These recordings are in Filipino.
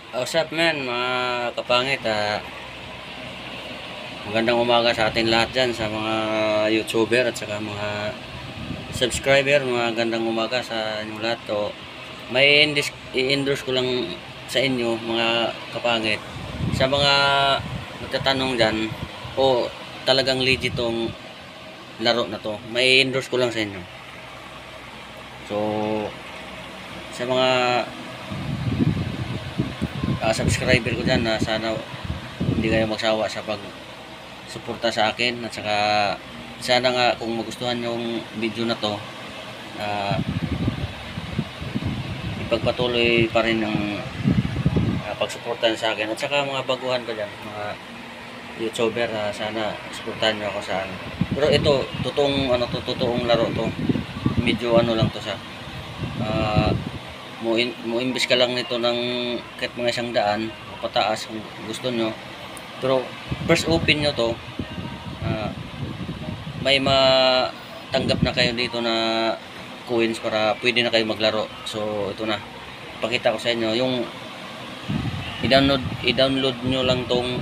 What's up man, mga kapangit, magandang umaga sa atin lahat dyan, sa mga YouTuber at saka mga subscriber. Mga gandang umaga sa inyong lahat. So, may i-endorse ko lang sa inyo mga kapangit, sa mga magtatanong dyan o talagang legit tong laro na to, may endorse ko lang sa inyo. So, sa mga subscriber ko dyan, na sana hindi kayo magsawa sa pag-suporta sa akin, at saka sana nga kung magustuhan yung video na to, ipagpatuloy pa rin ang pagsuporta sa akin, at saka mga baguhan ko dyan, mga YouTuber, sana suportahan nyo ako sa ano. Pero ito, totoong laro to. Medyo ano lang to sa mo imbis ka lang nito ng kahit mga 100 o pataas kung gusto nyo. Pero first open nyo to, may matanggap na kayo dito na coins para pwede na kayo maglaro. So ito na, pakita ko sa inyo yung i-download nyo lang tong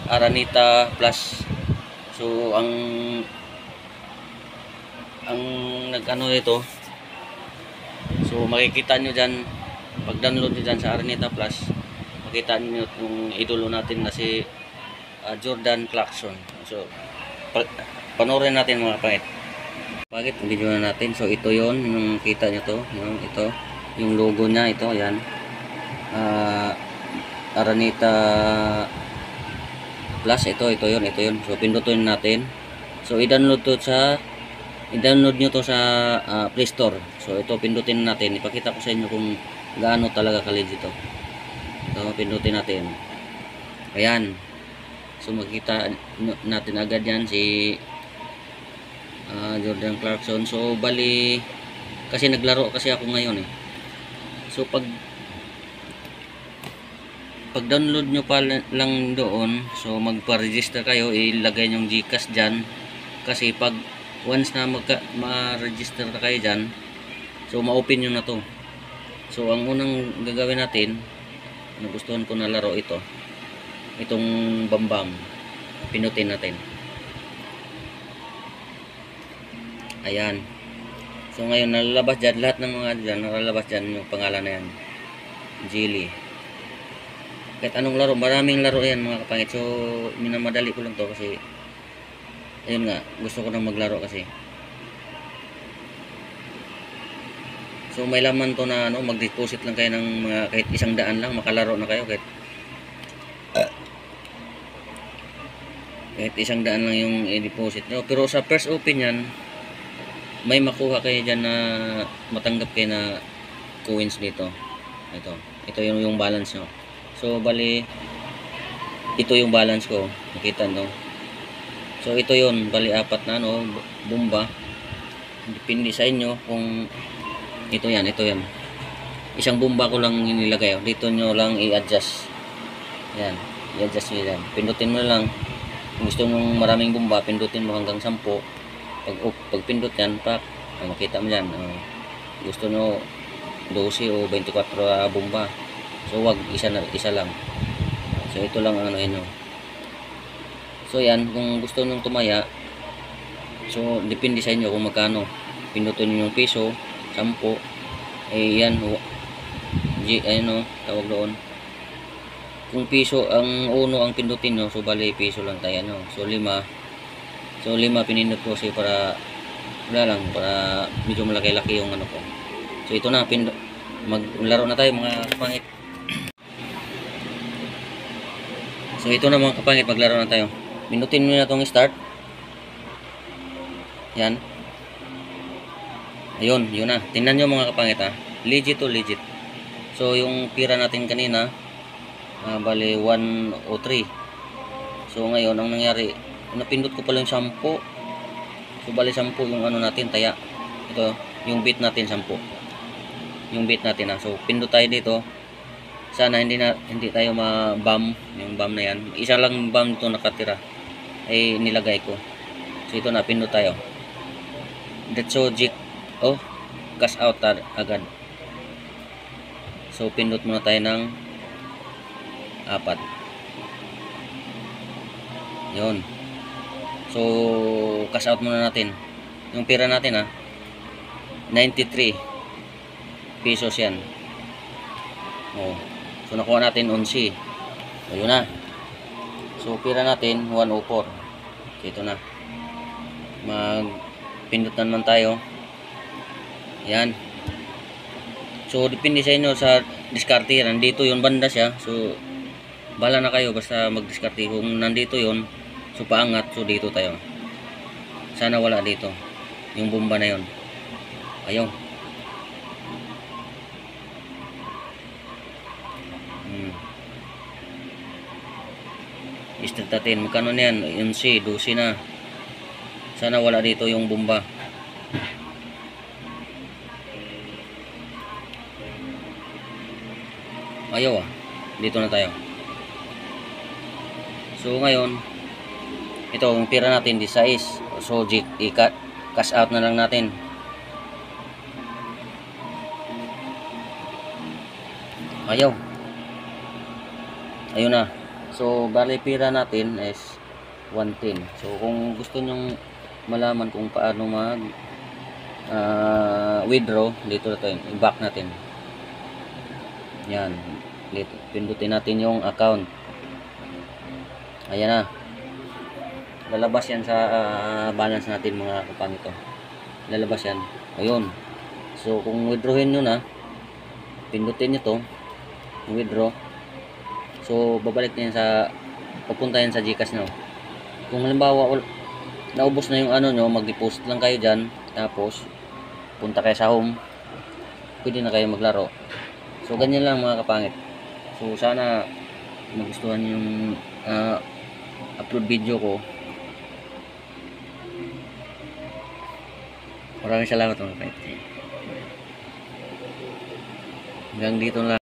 Araneta Plus. So ang nag-ano nito, so makikita nyo dyan, pag download nyo dyan sa Araneta Plus, makita nyo yung idolo natin na si Jordan Clarkson. So panoorin natin mga kapangit. Bakit video na natin? So ito yon, yung kita nyo to, ito yung logo nya, ito yan, Araneta Plus, ito yon. So pindutin natin. So i-download nyo to sa Play Store. So ito pindutin natin, ipakita ko sa inyo kung gaano talaga ka-legit ito. So pindutin natin, ayan. So makita natin agad yan si Jordan Clarkson. So bali, kasi naglaro kasi ako ngayon So pag download nyo pa lang doon, so magpa-register kayo, ilagay yung GCash dyan. Kasi pag once na ma-register na kayo dyan, so ma-open nyo na to. So ang unang gagawin natin, nagustuhan ko na laro itong Bambam, pinutin natin, ayan. So ngayon nalalabas dyan, lahat ng mga dyan, nalalabas dyan yung pangalan na yan, Jelly. Kahit anong laro, maraming laro yan mga kapangit. So minamadali ko lang to kasi ayun nga, gusto ko nang maglaro kasi. So may laman to na mag-deposit lang kayo ng mga kahit 100 lang, makalaro na kayo kahit 100 lang yung i-deposit nyo. Pero sa first open yan, may makuha kayo dyan na matanggap kayo na coins dito. Ito yung balance nyo. So bali, ito yung balance ko, nakita no. So ito yun, bali 4 na bomba. Depende sa inyo kung ito yan. Isang bomba ko lang nilagay. Dito nyo lang i-adjust. Yan, i-adjust nyo yan. Pindutin mo lang. Kung gusto mong maraming bomba, pindutin mo hanggang 10. Pag pindot yan, makita mo yan. Gusto nyo 12 o 24 bomba. So wag isa lang. So ito lang ang So yan, kung gusto nyo tumaya, so depende sa inyo kung magkano. Pindutin nyo yung piso, 10. Yan, tawag doon. Kung piso ang uno ang pindutin nyo, so bali piso lang tayo So 5. So 5 pinindot ko kasi para para medyo malaki-laki yung ko. So ito na, maglaro na tayo mga kapangit. So ito na mga kapangit, maglaro na tayo. Pindutin nyo na itong start. Yan. Ayun, yun na. Tingnan nyo mga kapangit legit to legit. So yung pira natin kanina, bali 103. So ngayon ang nangyari, napindot ko pala yung 10. So bali 10 yung natin, taya. Ito, yung bit natin 10. Yung bit natin So pindot tayo dito. Sana hindi tayo ma-bam, yung bam na yan. Isa lang bam dito nakatira ay nilagay ko. So ito na, pindot tayo. That's so cash out agad. So pindot muna tayo ng 4. Yun. So, cash out muna natin. Yung pera natin 93 pesos yan. Oh. So, nakuha natin 11. Ayun na. So, pera natin 104. Ito na. Magpindot na naman tayo. Yan. So, depende sa inyo sa diskarte. Nandito yung banda siya. So, bala na kayo basta mag-diskarte. Kung nandito yon, so paangat. So, dito tayo. Sana wala dito. Yung bomba na yon. Ayaw. Street natin. Magkano na yan? 11, 12 na. Sana wala dito yung bomba. Ayaw dito na tayo. So ngayon, ito yung pira natin 16. So cash out na lang natin. Ayaw. Ayun na. So bali pira natin is 110. So kung gusto nyong malaman kung paano mag withdraw, dito na tayo. I-back natin. Yan. Pindutin natin yung account. Ayan na. Lalabas yan sa balance natin mga kapangito. Lalabas yan. Ayun. So kung withdrawin nyo na, pindutin nyo to. Withdraw. So babalik na yan sa, papunta yan sa GCash nyo. Kung halimbawa naubos na yung ano nyo, mag-deposit lang kayo dyan. Tapos punta kayo sa home. Pwede na kayo maglaro. So ganyan lang mga kapangit. So sana magustuhan yung upload video ko. Maraming salamat mga kapangit. Hanggang dito lang.